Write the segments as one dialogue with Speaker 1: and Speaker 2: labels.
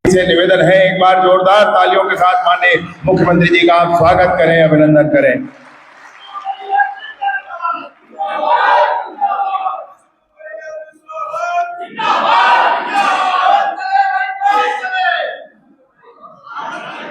Speaker 1: से निवेदन है, एक बार जोरदार तालियों के साथ माननीय मुख्यमंत्री जी का आप स्वागत करें, अभिनंदन करें।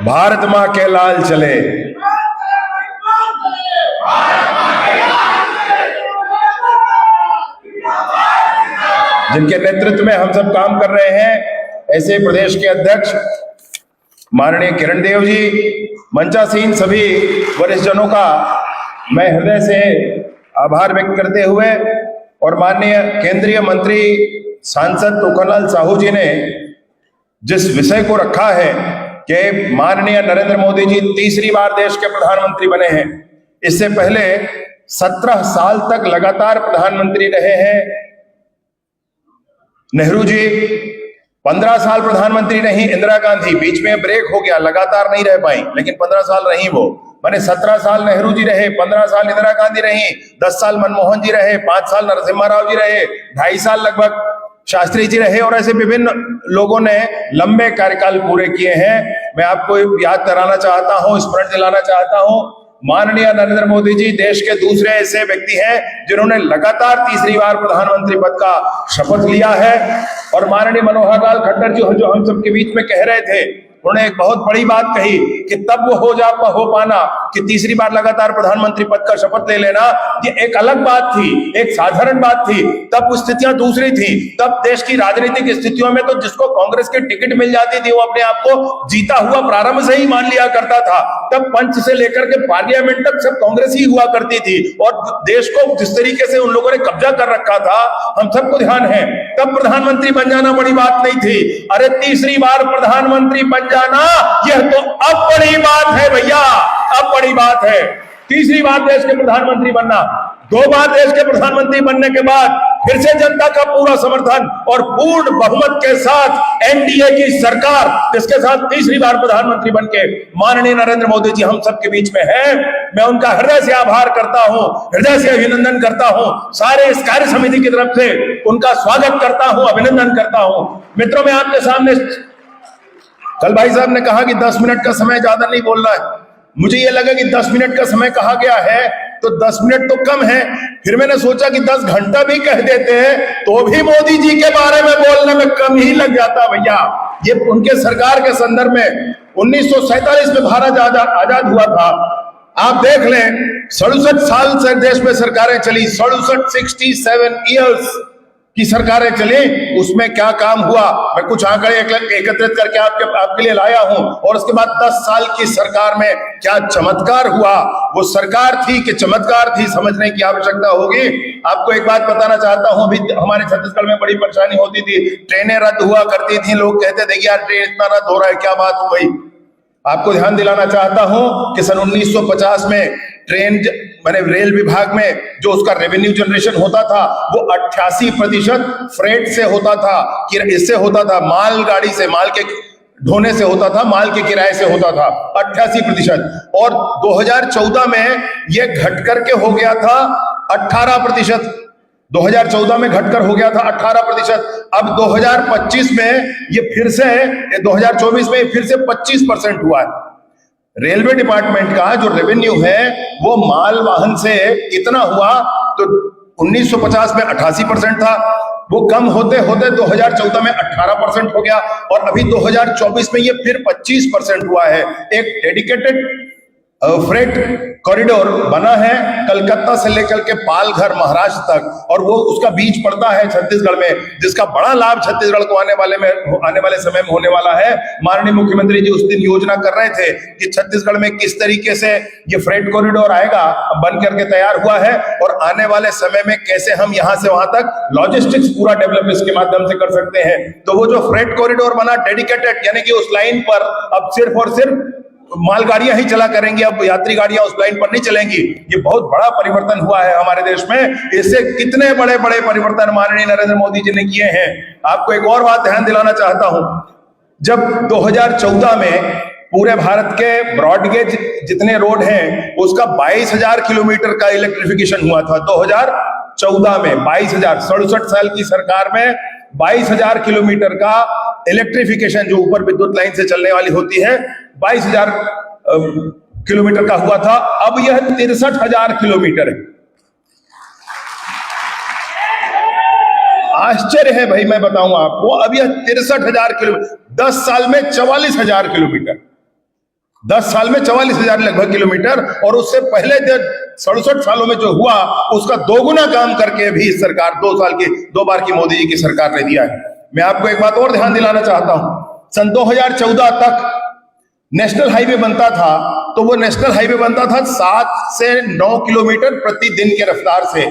Speaker 1: भारत मां के लाल चले। जिनके नेतृत्व में हम सब काम कर रहे हैं, ऐसे प्रदेश के अध्यक्ष माननीय किरण देव जी, मंचासीन सभी वरिष्ठ जनों का मैं हृदय से आभार व्यक्त करते हुए और माननीय केंद्रीय मंत्री सांसद तुखनलाल साहू जी ने जिस विषय को रखा है कि माननीय नरेंद्र मोदी जी तीसरी बार देश के प्रधानमंत्री बने हैं। इससे पहले 17 साल तक लगातार प्रधानमंत्री रहे हैं नेहरू जी, 15 साल प्रधानमंत्री रही इंदिरा गांधी, बीच में ब्रेक हो गया, लगातार नहीं रह पाई, लेकिन 15 साल रही वो। माने 17 साल नेहरू जी रहे, 15 साल इंदिरा गांधी रही, 10 साल मनमोहन जी रहे, 5 साल नरसिम्हा राव जी रहे, 2.5 साल लगभग शास्त्री जी रहे, और ऐसे विभिन्न लोगों ने लंबे कार्यकाल पूरे किए हैं। मैं आपको याद कराना चाहता हूं, स्मरण दिलाना चाहता हूं, माननीय नरेंद्र मोदी जी देश के दूसरे ऐसे व्यक्ति हैं जिन्होंने लगातार तीसरी बार प्रधानमंत्री पद का शपथ लिया है। और माननीय मनोहर लाल खट्टर जी जो हम सबके बीच में कह रहे थे, उन्होंने एक बहुत बड़ी बात कही कि तब वो हो पाना कि तीसरी बार लगातार प्रधानमंत्री पद का शपथ ले लेना, ये एक अलग बात थी, एक साधारण बात थी। तब स्थितियां दूसरी थी। तब देश की राजनीतिक स्थितियों में तो जिसको कांग्रेस की टिकट मिल जाती थी वो अपने आप को जीता हुआ प्रारंभ से ही मान लिया करता था। तब पंच से लेकर के पार्लियामेंट तक सब कांग्रेस ही हुआ करती थी, और देश को जिस तरीके से उन लोगों ने कब्जा कर रखा था हम सबको ध्यान है। तब प्रधानमंत्री बन जाना बड़ी बात नहीं थी। अरे तीसरी बार प्रधानमंत्री बन जाना यह तो अब बड़ी बात है भैया, अब बड़ी बात है। तीसरी बार देश के प्रधानमंत्री बनना, 2 बार देश के प्रधानमंत्री बनने के बाद फिर से जनता का पूरा समर्थन और पूर्ण बहुमत के साथ एनडीए की सरकार, जिसके साथ तीसरी बार प्रधानमंत्री बनके माननीय नरेंद्र मोदी जी हम सबके बीच में है। मैं उनका हृदय से आभार करता हूं, हृदय से अभिनंदन करता हूं, सारे इस कार्य समिति की तरफ से उनका स्वागत करता हूं, अभिनंदन करता हूं। मित्रों, मैं आपके सामने, कल भाई साहब ने कहा कि 10 मिनट का समय ज्यादा नहीं बोलना है, मुझे ये लगा कि 10 मिनट का समय कहा गया है तो 10 मिनट तो कम है। फिर मैंने सोचा कि 10 घंटा भी कह देते हैं तो भी मोदी जी के बारे में बोलने में कम ही लग जाता भैया। ये उनके सरकार के संदर्भ में 1947 में भारत आजाद हुआ था। आप देख लें, 67 साल से देश में सरकारें चली, 67 ईयर्स की सरकारें चली, उसमें क्या काम हुआ मैं कुछ आंकड़े एकत्रित करके आपके लिए लाया हूं। और उसके बाद 10 साल की सरकार में क्या चमत्कार हुआ, वो सरकार थी कि चमत्कार थी, समझने की आवश्यकता होगी। आपको एक बात बताना चाहता हूं, अभी हमारे छत्तीसगढ़ में बड़ी परेशानी होती थी, ट्रेनें रद्द हुआ करती थी, लोग कहते थे कि यार ट्रेन इतना रद्द हो रहा है, क्या बात हो गई। आपको ध्यान दिलाना चाहता हूं कि सन 1950 में रेल विभाग में जो उसका रेवेन्यू जनरेशन होता था वो 88% फ्रेट से होता था, इससे होता था, मालगाड़ी से, माल के ढोने से होता था, माल के किराए से होता था 88%। और 2014 में ये घट करके हो गया था 18%। 2014 में घटकर हो गया था 18%। अब 2025 में ये फिर से, 2024 में फिर से 25% हुआ है। रेलवे डिपार्टमेंट का जो रेवेन्यू है वो माल वाहन से कितना हुआ, तो 1950 में 88% था, वो कम होते होते 2014 में 18% हो गया, और अभी 2024 में ये फिर 25% हुआ है। एक डेडिकेटेड फ्रेट कॉरिडोर बना है कलकत्ता से लेकर के पालघर महाराष्ट्र तक, और वो उसका बीच पड़ता है छत्तीसगढ़ में, जिसका बड़ा लाभ छत्तीसगढ़ को आने वाले समय में होने वाला है। माननीय मुख्यमंत्री जी उस दिन योजना कर रहे थे कि छत्तीसगढ़ में किस तरीके से ये फ्रेट कॉरिडोर आएगा, बन करके तैयार हुआ है, और आने वाले समय में कैसे हम यहां से वहां तक लॉजिस्टिक्स पूरा डेवलप इसके माध्यम से कर सकते हैं। तो वो जो फ्रेट कॉरिडोर बना डेडिकेटेड, यानी कि उस लाइन पर अब सिर्फ और सिर्फ मालगाड़ियां ही चला करेंगी, अब यात्री गाड़ियां उस लाइन पर नहीं चलेंगी। ये बहुत बड़ा परिवर्तन हुआ है हमारे देश में। इससे कितने बड़े बड़े परिवर्तन माननीय नरेंद्र मोदी जी ने किए हैं। आपको एक और बात ध्यान दिलाना चाहता हूं, जब 2014 में पूरे भारत के ब्रॉडगेज जितने रोड हैं उसका 22,000 किलोमीटर का इलेक्ट्रिफिकेशन हुआ था। 2014 में 22,000, 67 साल की सरकार में 22,000 किलोमीटर का इलेक्ट्रिफिकेशन, जो ऊपर विद्युत लाइन से चलने वाली होती है, 22,000 किलोमीटर का हुआ था। अब यह 63,000 किलोमीटर है। आश्चर्य है भाई, मैं बताऊंगा आपको। अब यह 63,000 किलोमीटर, 10 साल में 44,000 किलोमीटर, 10 साल में 44,000 लगभग किलोमीटर। और उससे पहले 67 सालों में जो हुआ उसका दोगुना काम करके भी इस सरकार 2 बार की मोदी जी की सरकार ने दिया है। मैं आपको एक बात और ध्यान दिलाना चाहता हूं। सन 2014 तक नेशनल हाईवे बनता था, तो वो नेशनल हाईवे बनता था 7 से 9 किलोमीटर प्रतिदिन की रफ्तार से,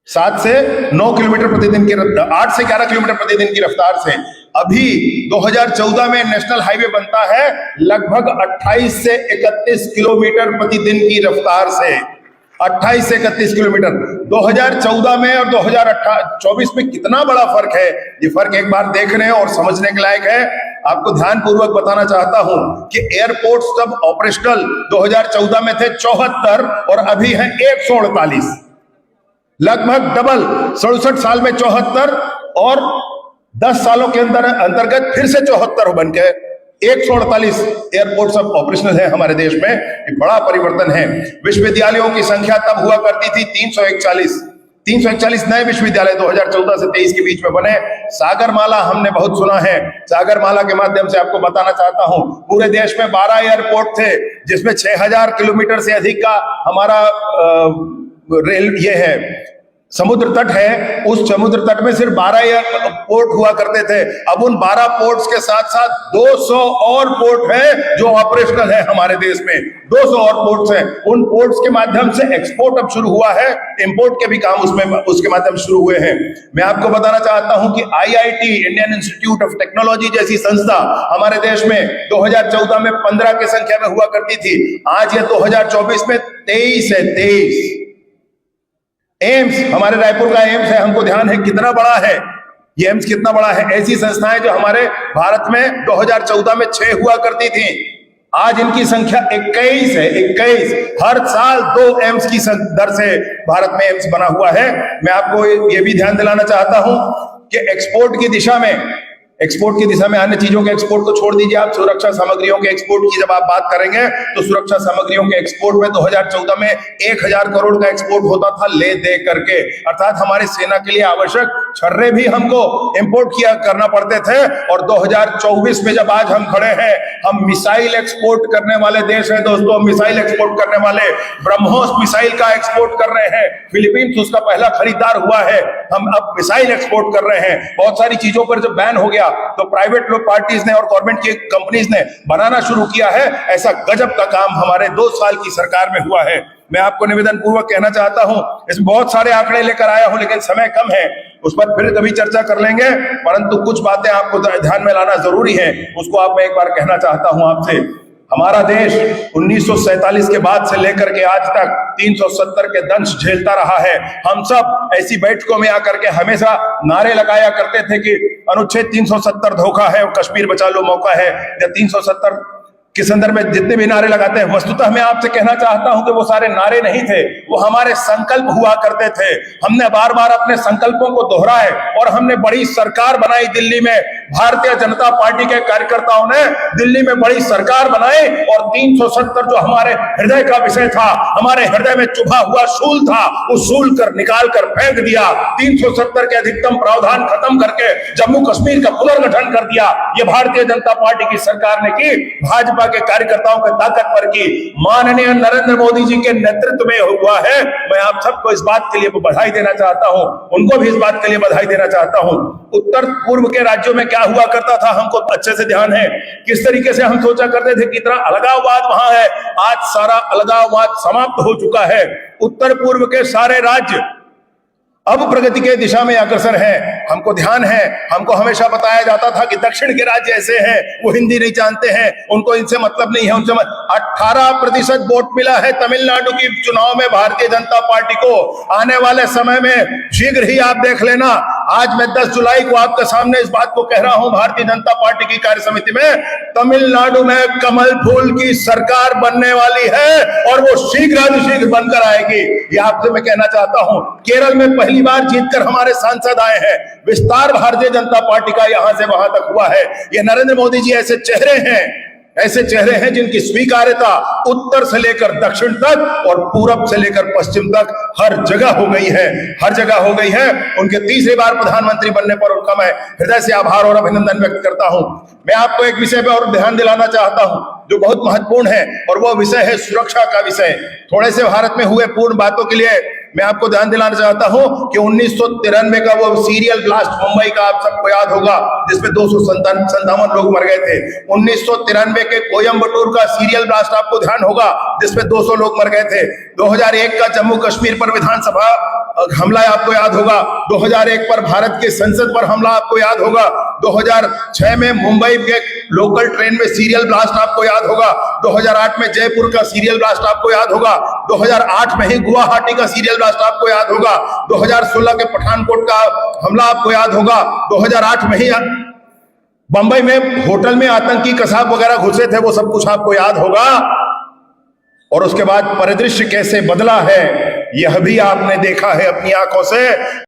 Speaker 1: 7 से 9 किलोमीटर प्रतिदिन की रफ्तार, 8 से 11 किलोमीटर प्रतिदिन की रफ्तार से। अभी 2014 में नेशनल हाईवे बनता है लगभग 28 से 31 किलोमीटर प्रतिदिन की रफ्तार से, 28 से 31 किलोमीटर। 2014 में और 2024 में कितना बड़ा फर्क है, ये फर्क एक बार देखने और समझने के लायक है। आपको ध्यानपूर्वक बताना चाहता हूं कि एयरपोर्ट तब ऑपरेशनल 2014 में थे 74 और अभी हैं 148, लगभग डबल। 67 साल में 74 और 10 सालों के अंतर्गत फिर से 74 बन के 148 एयरपोर्ट सब ऑपरेशनल है हमारे देश में। एक बड़ा परिवर्तन है। विश्वविद्यालयों की संख्या तब हुआ करती थी 341 नए विश्वविद्यालय 2014 से 23 के बीच में बने। सागरमाला हमने बहुत सुना है, सागरमाला के माध्यम से आपको बताना चाहता हूं, पूरे देश में 12 एयरपोर्ट थे, जिसमें 6,000 किलोमीटर से अधिक का हमारा रेल ये है समुद्र तट है। उस समुद्र तट में सिर्फ 12 पोर्ट हुआ करते थे। अब उन 12 पोर्ट्स के साथ साथ 200 और पोर्ट हैं जो ऑपरेशनल है हमारे देश में। 200 और पोर्ट्स हैं। उन पोर्ट्स के माध्यम से एक्सपोर्ट अब शुरू हुआ है, इंपोर्ट के भी काम उसके माध्यम शुरू हुए हैं। मैं आपको बताना चाहता हूं कि IIT, Indian institute of technology जैसी संस्था हमारे देश में 2014 में 15 की संख्या में हुआ करती थी। आज यह 2024 में 23 है, 23। एम्स, हमारे रायपुर का एम्स है, हमको ध्यान है कितना बड़ा है ये एम्स, कितना बड़ा है। ऐसी संस्थाएं जो हमारे भारत में 2014 में 6 हुआ करती थी, आज इनकी संख्या 21 है, 21। हर साल 2 एम्स की दर से भारत में एम्स बना हुआ है। मैं आपको ये भी ध्यान दिलाना चाहता हूं कि एक्सपोर्ट की दिशा में अन्य चीजों के एक्सपोर्ट को छोड़ दीजिए, आप सुरक्षा सामग्रियों के एक्सपोर्ट की जब आप बात करेंगे तो सुरक्षा सामग्रियों के एक्सपोर्ट में 2014 में 1,000 करोड़ का एक्सपोर्ट होता था ले दे करके। अर्थात हमारी सेना के लिए आवश्यक छर्रे भी हमको इंपोर्ट करना पड़ते थे। और 2024 में जब आज हम खड़े हैं, हम मिसाइल एक्सपोर्ट करने वाले देश हैं दोस्तों, मिसाइल एक्सपोर्ट करने वाले। ब्रह्मोस मिसाइल का एक्सपोर्ट कर रहे हैं, फिलीपींस उसका पहला खरीदार हुआ है। हम अब मिसाइल एक्सपोर्ट कर रहे हैं। बहुत सारी चीजों पर जब बैन हो गया तो प्राइवेट लोग पार्टीज ने और गवर्नमेंट की कंपनीज ने बनाना शुरू किया है। ऐसा गजब का काम हमारे 2 साल की सरकार में हुआ है। मैं आपको निवेदन पूर्वक कहना चाहता हूं, इसमें बहुत सारे आंकड़े लेकर आया हूं, लेकिन समय कम है, उस पर फिर कभी चर्चा कर लेंगे। परंतु कुछ बातें आपको ध्यान में लाना जरूरी है, उसको आप मैं एक बार कहना चाहता हूं आपसे। हमारा देश 1947 के बाद से लेकर के आज तक 370 के दंश झेलता रहा है। हम सब ऐसी बैठकों में आकर के हमेशा नारे लगाया करते थे कि अनुच्छेद 370 धोखा है और कश्मीर बचा लो मौका है, या 370 के संदर्भ में जितने भी नारे लगाते हैं, वस्तुतः मैं आपसे कहना चाहता हूं कि वो सारे नारे नहीं थे, वो हमारे संकल्प हुआ करते थे। हमने बार बार अपने संकल्पों को दोहराए और हमने बड़ी सरकार बनाई दिल्ली में। भारतीय जनता पार्टी के कार्यकर्ताओं ने दिल्ली में बड़ी सरकार बनाई और 370 जो हमारे हृदय का विषय था, हमारे हृदय में चुभा हुआ शूल था, उस शूल कर निकाल कर फेंक दिया। 370 के अधिकतम प्रावधान खत्म करके जम्मू कश्मीर का पुनर्गठन कर दिया। ये भारतीय जनता पार्टी की सरकार ने की, भाजपा के कार्यकर्ताओं के ताकतवर की, माननीय नरेंद्र मोदी जी के नेतृत्व में हुआ है। मैं आप सबको इस बात के लिए बधाई देना चाहता हूं, उनको भी इस बात के लिए बधाई देना चाहता हूं। उत्तर पूर्व के राज्यों में क्या हुआ करता था हमको अच्छे से ध्यान है, किस तरीके से हम सोचा करते थे कि इतना अलगाववाद वहां है। आज सारा अलगाववाद समाप्त हो चुका है। उत्तर पूर्व के सारे राज्य अब प्रगति के दिशा में अग्रसर है। हमको ध्यान है, हमको हमेशा बताया जाता था कि दक्षिण के राज्य ऐसे हैं, वो हिंदी नहीं जानते हैं, उनको इनसे मतलब नहीं है, उनसे 18% वोट मिला है तमिलनाडु की चुनाव में भारतीय जनता पार्टी को। आने वाले समय में शीघ्र ही आप देख लेना, आज मैं 10 जुलाई को आपके सामने इस बात को कह रहा हूं, भारतीय जनता पार्टी की कार्य समिति में तमिलनाडु में कमल फूल की सरकार बनने वाली है और वो शीघ्र बनकर आएगी। ये आपसे मैं कहना चाहता हूं। केरल में पहली बार जीतकर हमारे सांसद आए हैं। विस्तार भारतीय जनता पार्टी का यहां से वहां तक हुआ है। ये नरेंद्र मोदी जी ऐसे चेहरे हैं जिनकी स्वीकार्यता उत्तर से लेकर दक्षिण तक और पूरब से लेकर पश्चिम तक हर जगह हो गई है। उनके तीसरी बार प्रधानमंत्री बनने पर उनका मैं हृदय से आभार और अभिनंदन व्यक्त करता हूं। मैं आपको एक विषय पर और ध्यान दिलाना चाहता हूं जो बहुत महत्वपूर्ण है, और वह विषय है सुरक्षा का विषय। थोड़े से भारत में हुए पूर्ण बातों के लिए मैं आपको ध्यान दिलाना चाहता हूं कि 1993 का वो सीरियल ब्लास्ट मुंबई का आप सबको याद होगा, जिसमें 257 लोग मर गए थे। 1993 के कोयंबटूर का सीरियल ब्लास्ट आपको ध्यान होगा, जिसमें 200 लोग मर गए थे। 2001 का जम्मू कश्मीर पर विधानसभा हमला आपको याद होगा। 2001 पर भारत के संसद पर हमला आपको याद होगा। 2006 में मुंबई के लोकल ट्रेन में सीरियल ब्लास्ट आपको याद होगा। 2008 में जयपुर का सीरियल ब्लास्ट आपको याद होगा। 2008 में ही गुवाहाटी का सीरियल ब्लास्ट आपको याद होगा। 2016 के पठानकोट का हमला आपको याद होगा। 2008 में ही बंबई में होटल में आतंकी कसाब वगैरह घुसे थे, वो सब कुछ आपको याद होगा। और उसके बाद परिदृश्य कैसे बदला है यह भी आपने देखा है अपनी आंखों से।